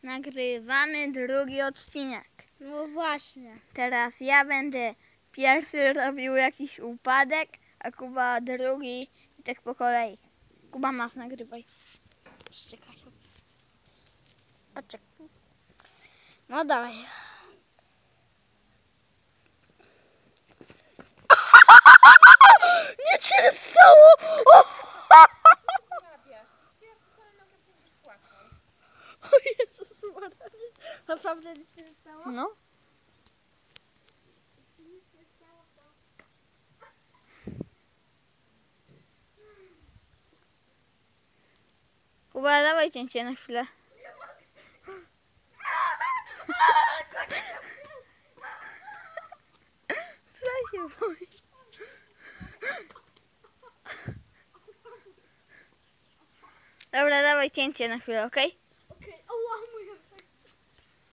Nagrywamy drugi odcinek. No właśnie. Teraz ja będę pierwszy robił jakiś upadek, a Kuba drugi i tak po kolei. Kuba, masz, nagrywaj. Czekaj. Poczekaj. No dawaj. Nie się stało! O Jezus Maria. Naprawdę nic się nie stało? No. Nic nie stało, to... Kuba, dawaj cięcie na chwilę. Co się boi? Dobra, dawaj cięcie na chwilę, okej?